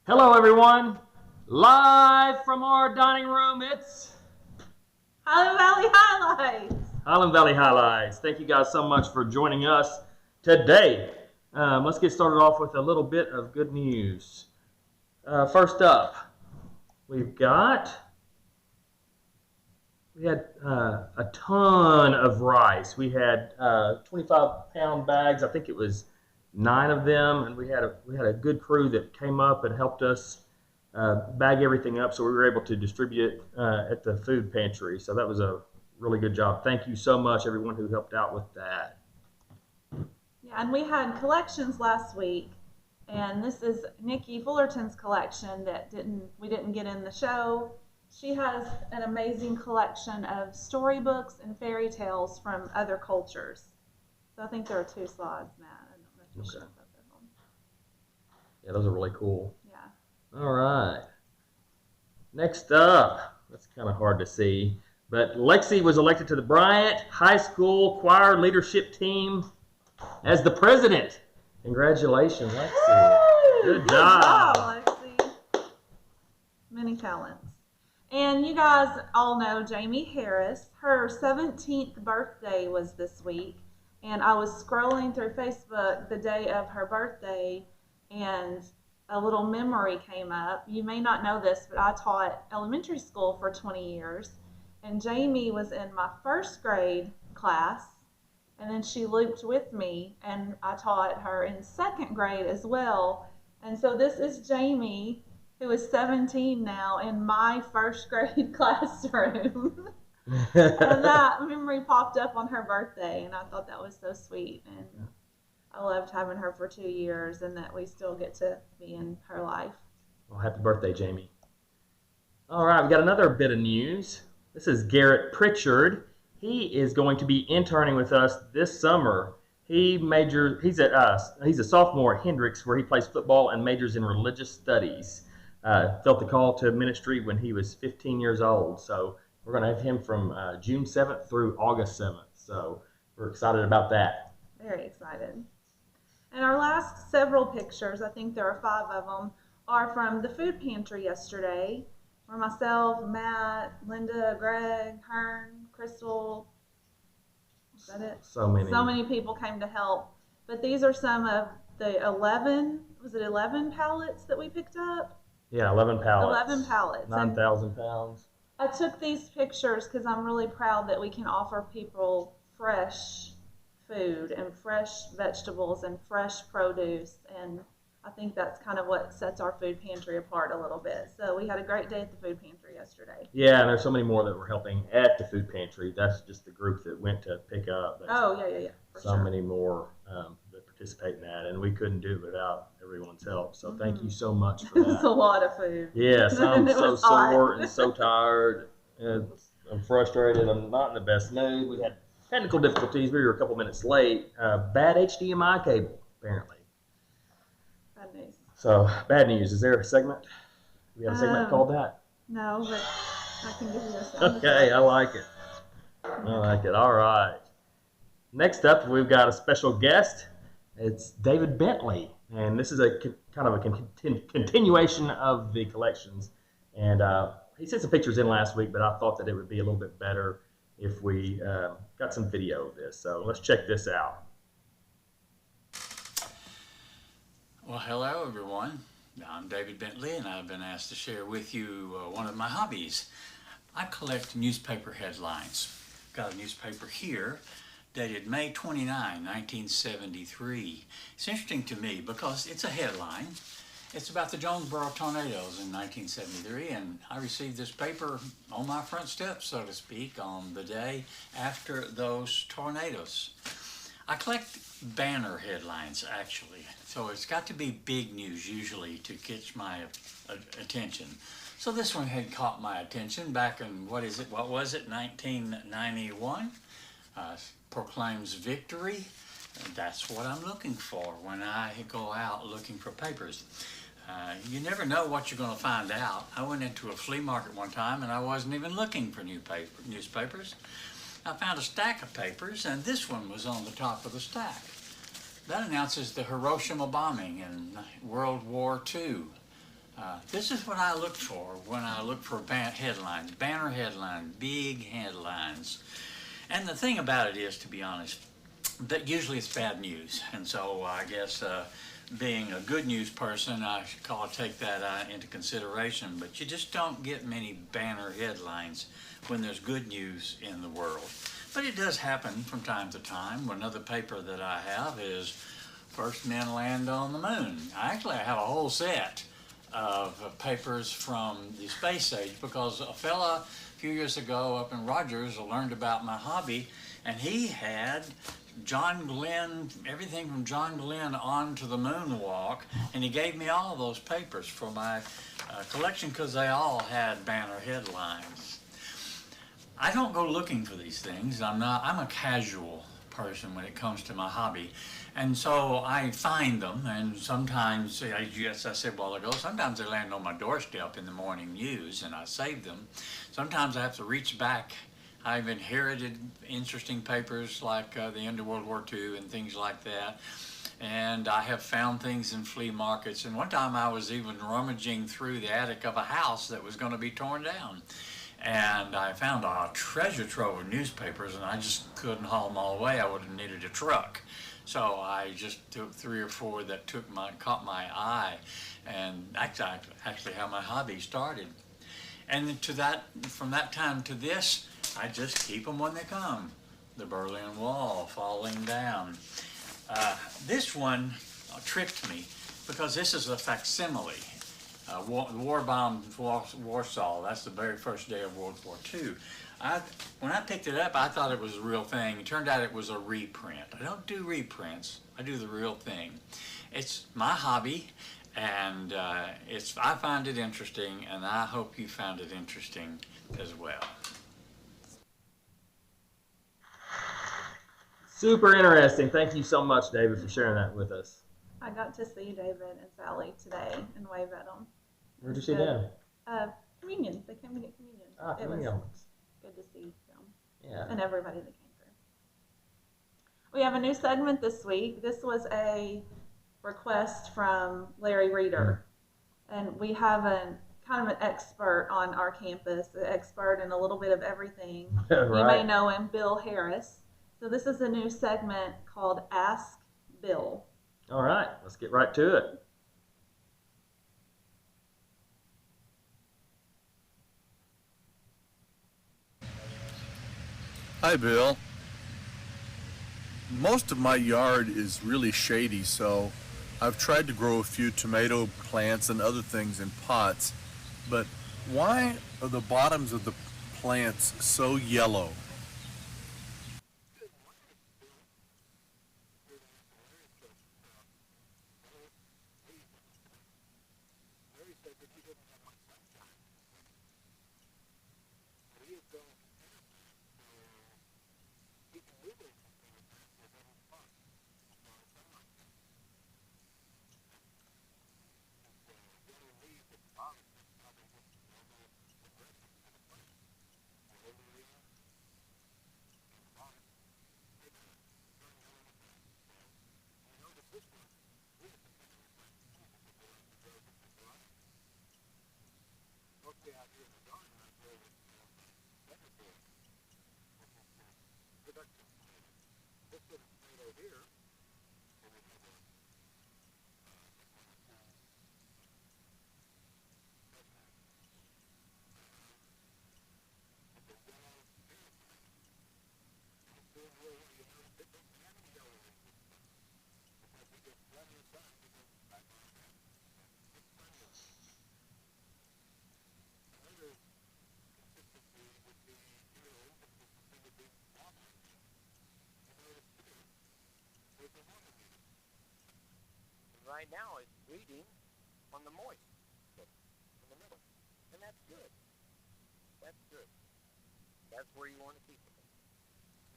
Hello, everyone. Live from our dining room, it's Highland Valley Highlights. Highland Valley Highlights. Thank you guys so much for joining us today. Let's get started off with a little bit of good news. First up, we had a ton of rice. We had 25-pound bags. I think it was 9 of them, and we had a good crew that came up and helped us bag everything up, so we were able to distribute it at the food pantry. So that was a really good job. Thank you so much, everyone who helped out with that. Yeah, and we had collections last week, and this is Nikki Fullerton's collection that we didn't get in the show. She has an amazing collection of storybooks and fairy tales from other cultures. So I think there are 2 slides, Matt. I don't know if you show both of them. Yeah, those are really cool. Yeah. All right. Next up, that's kind of hard to see, but Lexi was elected to the Bryant High School Choir Leadership Team as the president. Congratulations, Lexi. Good job. Lexi. Many talents. And you guys all know Jamie Harris. Her 17th birthday was this week, and I was scrolling through Facebook the day of her birthday, and a little memory came up. You may not know this, but I taught elementary school for 20 years, and Jamie was in my 1st grade class, and then she looped with me, and I taught her in 2nd grade as well. And so this is Jamie, who is 17 now, in my 1st grade classroom. And that memory popped up on her birthday, and I thought that was so sweet. And I loved having her for 2 years, and that we still get to be in her life. Well, happy birthday, Jamie. All right, we got another bit of news. This is Garrett Pritchard. He is going to be interning with us this summer. He's a sophomore at Hendrix, where he plays football and majors in religious studies. Felt the call to ministry when he was 15 years old. So we're going to have him from June 7th through August 7th. So we're excited about that. Very excited. And our last several pictures, I think there are 5 of them, are from the food pantry yesterday, where myself, Matt, Linda, Greg, Hearn, Crystal, is that it? So many people came to help. But these are some of the 11 pallets that we picked up? Yeah, 11 pallets. 11 pallets. 9,000 pounds. I took these pictures because I'm really proud that we can offer people fresh food and fresh vegetables and fresh produce, and I think that's kind of what sets our food pantry apart a little bit. So we had a great day at the food pantry yesterday. Yeah, and there's so many more that were helping at the food pantry. That's just the group that went to pick up. Yeah. So many more that participate in that, and we couldn't do it without everyone's help. So thank you so much for that. It's a lot of food. Yes, I'm so sore and so tired. I'm frustrated. I'm not in the best mood. We had technical difficulties. We were a couple minutes late. Bad HDMI cable, apparently. Bad news. So, bad news. Is there a segment? We have a segment called that? No, but I can give you a segment. Okay, I like it. All right. Next up, we've got a special guest. It's David Bentley, and this is a kind of a continuation of the collections. And he sent some pictures in last week, but I thought that it would be a little bit better if we got some video of this. So let's check this out. Well, hello everyone. I'm David Bentley, and I've been asked to share with you one of my hobbies. I collect newspaper headlines. Got a newspaper here dated May 29, 1973. It's interesting to me because it's a headline. It's about the Jonesboro tornadoes in 1973, and I received this paper on my front steps, so to speak, on the day after those tornadoes. I collect banner headlines, actually, so it's got to be big news usually to catch my attention. So this one had caught my attention back in, what was it, 1991? Proclaims victory. That's what I'm looking for when I go out looking for papers. You never know what you're going to find out. I went into a flea market one time and I wasn't even looking for newspapers. I found a stack of papers, and this one was on the top of the stack. That announces the Hiroshima bombing in World War II. This is what I look for when I look for headlines, banner headlines, big headlines. And the thing about it is, to be honest, that usually it's bad news. And so I guess being a good news person, I should take that into consideration. But you just don't get many banner headlines when there's good news in the world. But it does happen from time to time. Another paper that I have is First Men Land on the Moon. I have a whole set of papers from the space age because a fella a few years ago up in Rogers learned about my hobby, and he had John Glenn, everything from John Glenn on to the moonwalk, and he gave me all those papers for my collection because they all had banner headlines. I don't go looking for these things. I'm a casual person when it comes to my hobby. And so I find them, and sometimes, as I said a while ago, sometimes they land on my doorstep in the morning news, and I save them. Sometimes I have to reach back. I've inherited interesting papers like the end of World War II and things like that. And I have found things in flea markets. And one time I was even rummaging through the attic of a house that was going to be torn down. And I found a treasure trove of newspapers, and I just couldn't haul them all away. I would have needed a truck. So I just took 3 or 4 that caught my eye, and that's actually how my hobby started. And from that time to this, I just keep them when they come. The Berlin Wall falling down. This one tricked me because this is a facsimile. War-bombed Warsaw, that's the very first day of World War II. When I picked it up, I thought it was a real thing. It turned out it was a reprint. I don't do reprints. I do the real thing. It's my hobby, and I find it interesting, and I hope you found it interesting as well. Super interesting. Thank you so much, David, for sharing that with us. I got to see David and Sally today and wave at them. Where'd you see them? Communion. They came to get communion. It was good to see them. Yeah. And everybody that came through. We have a new segment this week. This was a request from Larry Reeder. And we have kind of an expert on our campus, an expert in a little bit of everything. Right. You may know him, Bill Harris. So this is a new segment called Ask Bill. All right, let's get right to it. Hi, Bill. Most of my yard is really shady, so I've tried to grow a few tomato plants and other things in pots, but why are the bottoms of the plants so yellow? Right now it's bleeding on the moist in the middle, and that's good. That's good. That's where you want to keep it.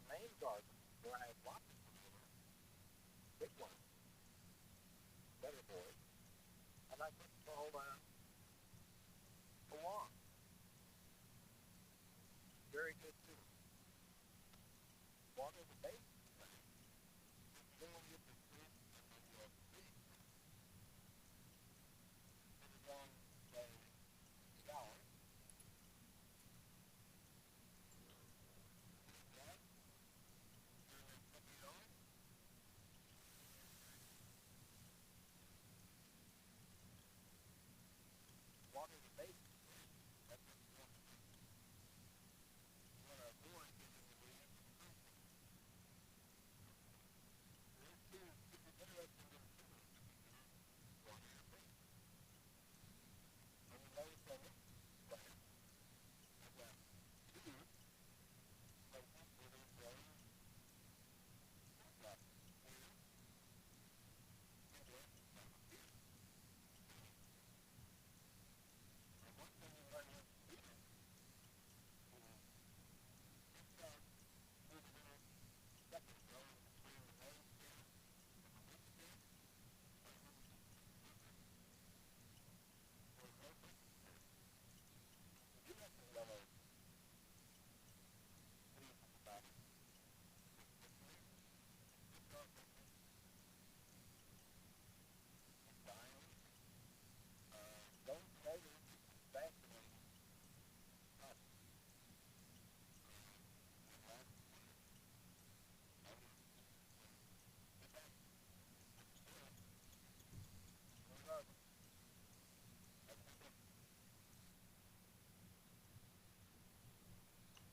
The main garden, where I have lots of tomatoes, big ones, better boys, and I put called a lawn. Very good too. Water the base.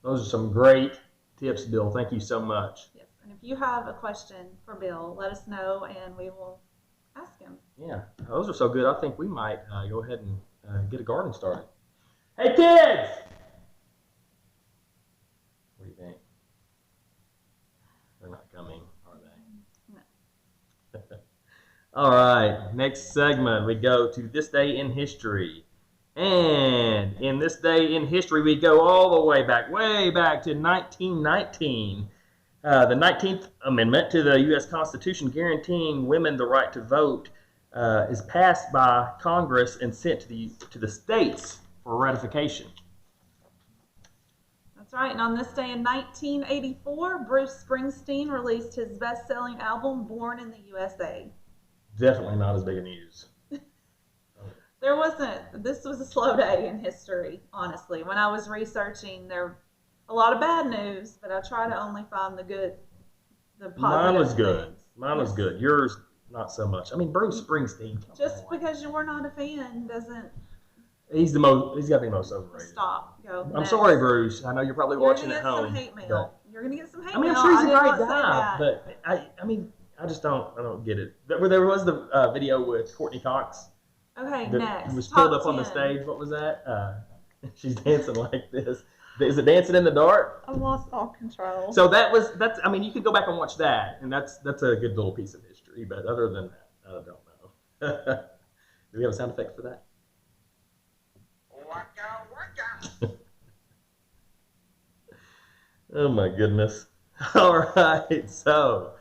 Those are some great tips, Bill. Thank you so much. Yes, and if you have a question for Bill, let us know and we will ask him. Yeah, those are so good. I think we might go ahead and get a garden started. Hey, kids! What do you think? They're not coming, are they? No. All right, next segment, we go to This Day in History. And in This Day in History, we go all the way back to 1919. The 19th Amendment to the U.S. Constitution guaranteeing women the right to vote is passed by Congress and sent to the states for ratification. That's right. And on this day in 1984, Bruce Springsteen released his best-selling album, Born in the USA. Definitely not as big a news. This was a slow day in history, honestly. When I was researching, there were a lot of bad news, but I try to only find the good, the positive Mine was good. things. Mine was good. Yours, not so much. I mean, Bruce Springsteen. Just because you were not a fan doesn't He's got to be the most overrated. stop. Go. I'm next. sorry, Bruce. I know you're probably watching at home. You're gonna get some hate mail. You're gonna get some hate I mean, mail. I'm sure he's a did great not say guy, that. but I just don't get it. There was the video with Courtney Cox. Okay, that next. was Top pulled up on the 10. stage. What was that? She's dancing like this. Is it Dancing in the Dark? I've lost all control. So that's. I mean, you can go back and watch that, and that's a good little piece of history. But other than that, I don't know. Do we have a sound effect for that? Waka waka. Oh my goodness. All right. So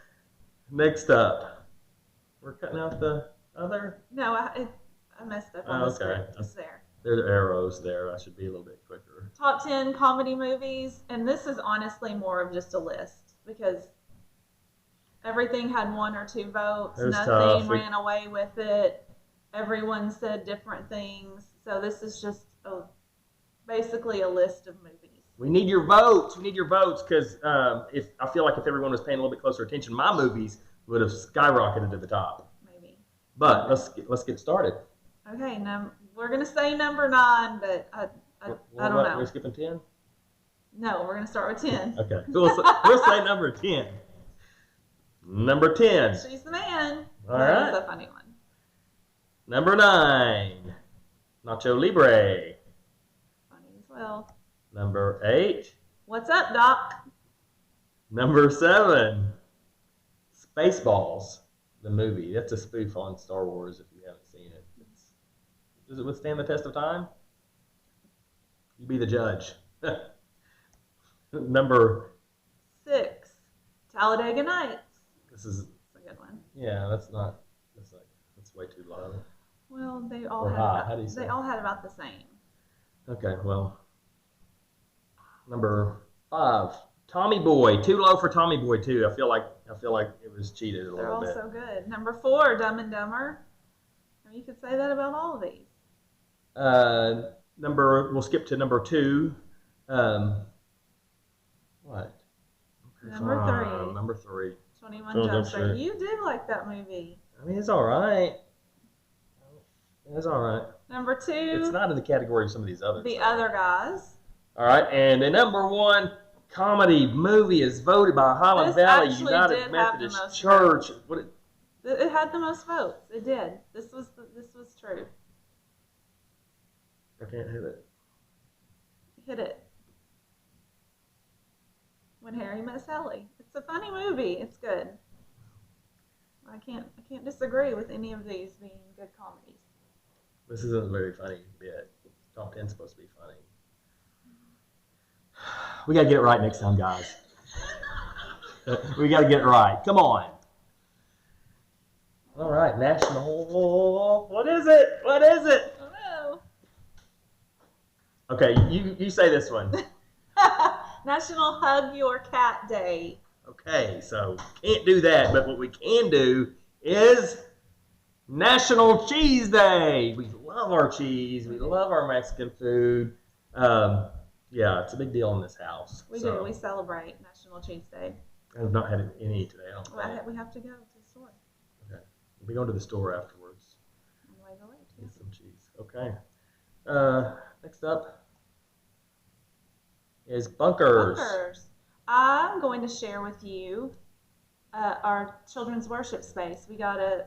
next up, we're cutting out the other. No, I messed up on the Okay. script. It's there. There are arrows there. I should be a little bit quicker. Top 10 comedy movies, and this is honestly more of just a list because everything had 1 or 2 votes. It was Nothing tough. ran away with it. Everyone said different things. So this is just basically a list of movies. We need your votes. We need your votes because if I feel like if everyone was paying a little bit closer attention, my movies would have skyrocketed to the top. Maybe. But let's get started. Okay, we're gonna say number 9, but I don't know. We're skipping 10. No, we're gonna start with 10. Okay, so we'll say number 10. Number 10. She's the man. All That right. is a funny one. Number 9. Nacho Libre. Funny as well. Number 8. What's up, Doc? Number 7. Spaceballs, the movie. That's a spoof on Star Wars if you haven't seen it. Does it withstand the test of time? You be the judge. Number 6. Talladega Nights. This is That's a good one. yeah. That's way too low. Well, they all Or had high. about, How do you say? they all had about the same. Okay, well. Number 5. Tommy Boy. Too low for Tommy Boy too. I feel like it was cheated a They're little all bit. so good. Number 4, Dumb and Dumber. I mean, you could say that about all of these. We'll skip to number 2. What? Okay, Number fine. 3. Number 3. 21 Oh, Jump that's Street. right. You do like that movie. I mean, it's all right. It's all right. Number 2, It's not in the category of some of these others. The though. Other Guys. All right, and the number 1 comedy movie is voted by Highland This Valley actually United did have the Methodist most Church. votes. What? It had the most votes. It did. This was true. I can't hit it. Hit it. When Harry Met Sally. It's a funny movie. It's good. I can't disagree with any of these being good comedies. This isn't a very funny bit. Top 10's supposed to be funny. We got to get it right next time, guys. We got to get it right. Come on. All right, national. What is it? What is it? Oh Okay, you say this one. no. National Hug Your Cat Day. Okay, so can't do that, but what we can do is National Cheese Day. We love our cheese. We love our Mexican food. Yeah, it's a big deal in this house. We so do. We celebrate National Cheese Day. I've not had any today. I don't Well, think. we have to go to the store. Okay, we'll be going to the store afterwards. On the way to late, Get yeah. some cheese. Okay. Next up, is bunkers. Bunkers. I'm going to share with you our children's worship space. We got a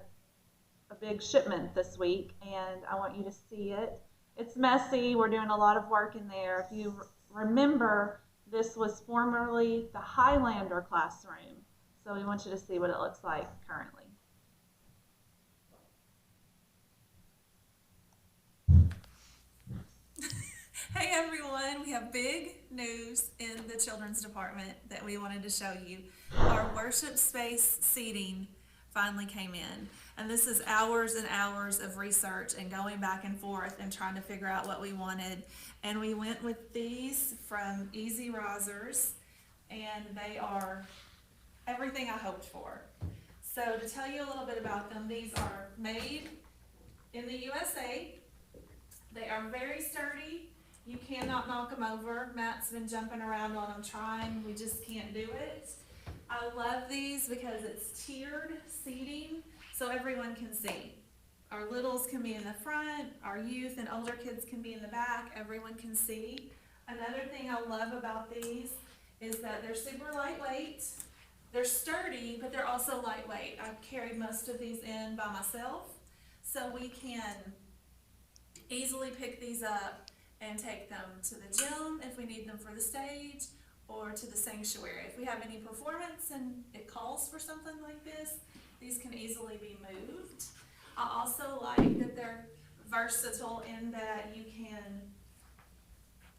big shipment this week, and I want you to see it. It's messy. We're doing a lot of work in there. If you remember, this was formerly the Highlander classroom. So we want you to see what it looks like currently. Hey everyone, we have big news in the children's department that we wanted to show you. Our worship space seating finally came in. And this is hours and hours of research and going back and forth and trying to figure out what we wanted. And we went with these from Easy Risers, and they are everything I hoped for. So to tell you a little bit about them, these are made in the USA. They are very sturdy. You cannot knock them over. Matt's been jumping around on them trying. We just can't do it. I love these because it's tiered seating so everyone can see. Our littles can be in the front, our youth and older kids can be in the back, everyone can see. Another thing I love about these is that they're super lightweight. They're sturdy, but they're also lightweight. I've carried most of these in by myself, so we can easily pick these up and take them to the gym if we need them for the stage, or to the sanctuary. If we have any performance and it calls for something like this, these can easily be moved. I also like that they're versatile in that you can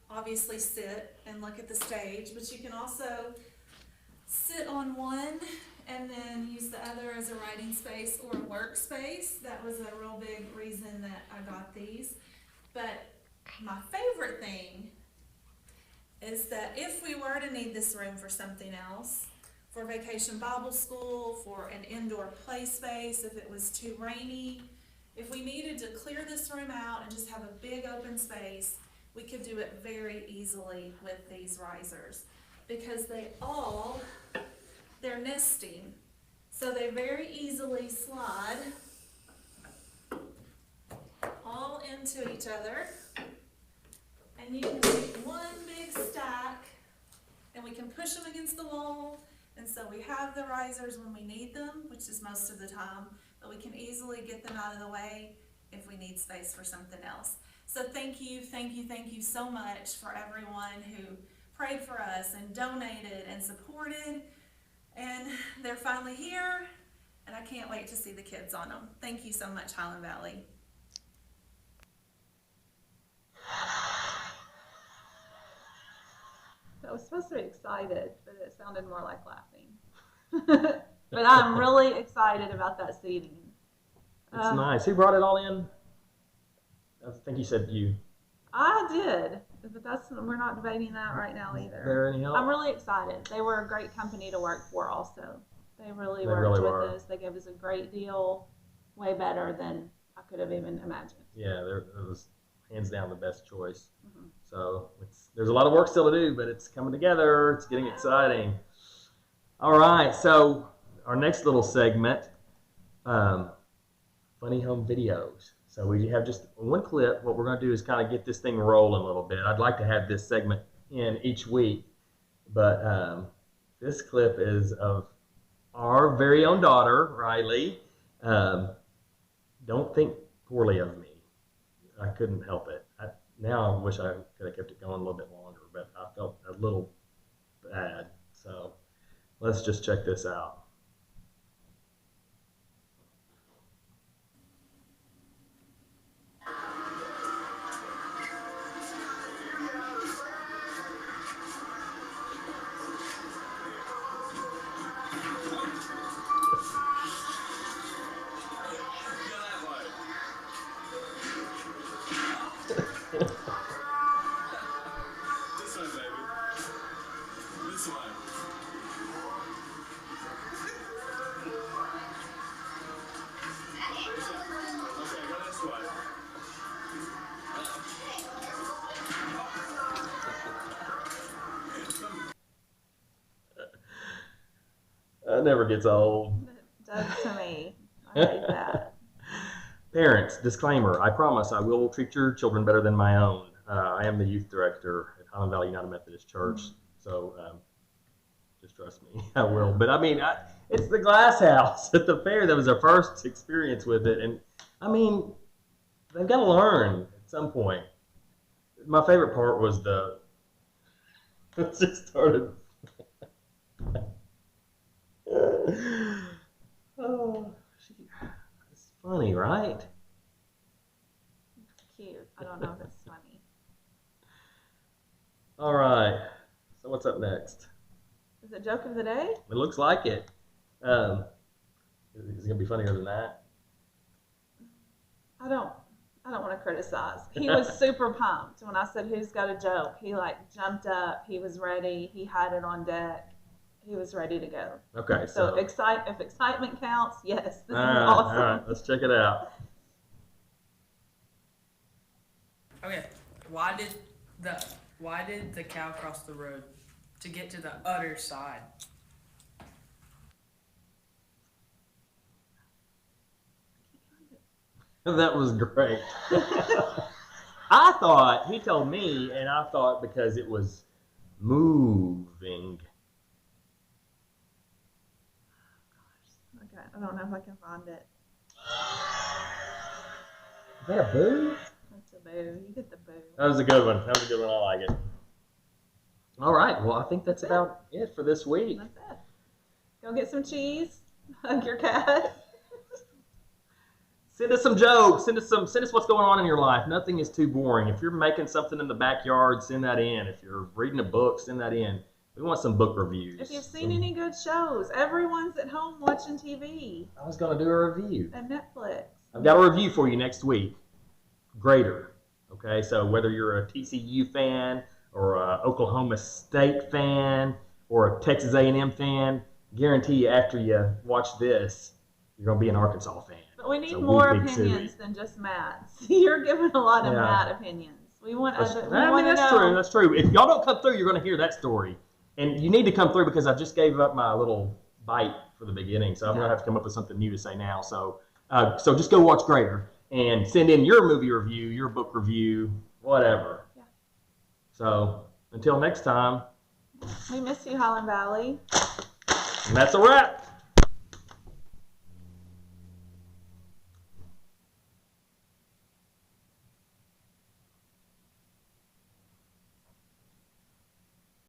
obviously sit and look at the stage, but you can also sit on one and then use the other as a writing space or a workspace. That was a real big reason that I got these. But my favorite thing is that if we were to need this room for something else, for vacation Bible school, for an indoor play space, if it was too rainy, if we needed to clear this room out and just have a big open space, we could do it very easily with these risers because they're nesting. So they very easily slide all into each other. And you can take one big stack and we can push them against the wall. And so we have the risers when we need them, which is most of the time, but we can easily get them out of the way if we need space for something else. So thank you so much for everyone who prayed for us and donated and supported. And they're finally here, and I can't wait to see the kids on them. Thank you so much, Highland Valley. I was supposed to be excited, but it sounded more like laughing. But I'm really excited about that seating. It's nice. Who brought it all in? I think you said you. I did, but we're not debating that right now either. Is there any help? I'm really excited. They were a great company to work for also. They really worked with us. They gave us a great deal, way better than I could have even imagined. Yeah, it was hands down the best choice. Mm-hmm. So there's a lot of work still to do, but it's coming together. It's getting exciting. All right, so our next little segment, funny home videos. So we have just one clip. What we're going to do is kind of get this thing rolling a little bit. I'd like to have this segment in each week, but this clip is of our very own daughter, Riley. Don't think poorly of me. I couldn't help it. Now I wish I could have kept it going a little bit longer, but I felt a little bad. So let's just check this out. That never gets old. It does to me. I hate that. Parents, disclaimer, I promise I will treat your children better than my own. I am the youth director at Highland Valley United Methodist Church. So just trust me, I will. But I mean, it's the glass house at the fair. That was our first experience with it. And I mean, they've got to learn at some point. My favorite part was it just started. Oh, it's funny, right? Cute. I don't know if it's funny. All right. So what's up next? Is it joke of the day? It looks like it. Is it gonna be funnier than that? I don't want to criticize. He was super pumped when I said who's got a joke. He like jumped up. He was ready. He had it on deck. He was ready to go. Okay. So if excitement counts, yes, this is All awesome. right. Let's check it out. Okay, why did the cow cross the road to get to the other side? That was great. I thought he told me, and I thought because it was moving. Okay, I don't know if I can find it. Is that a boo? That's a boo. You get the boo. That was a good one. That was a good one. I like it. All right. Well, I think that's about it for this week. That's it. Go get some cheese. Hug your cat. Send us some jokes. Send us what's going on in your life. Nothing is too boring. If you're making something in the backyard, send that in. If you're reading a book, send that in. We want some book reviews. If you've seen any good shows, everyone's at home watching TV I was going to do a review. and Netflix. I've got a review for you next week. Greater. Okay, so whether you're a TCU fan or a Oklahoma State fan or a Texas A&M fan, guarantee you after you watch this, you're going to be an Arkansas fan. But we need So more we big opinions city. than just Matt's. You're giving a lot of Yeah. Matt opinions. We want That's, other. We I mean, want to that's know. true. That's true. If y'all don't come through, you're going to hear that story. And you need to come through because I just gave up my little bite for the beginning. So I'm going to have to come up with something new to say now. So just go watch Greater and send in your movie review, your book review, whatever. Yeah. So until next time, We miss you, Highland Valley. and that's a wrap.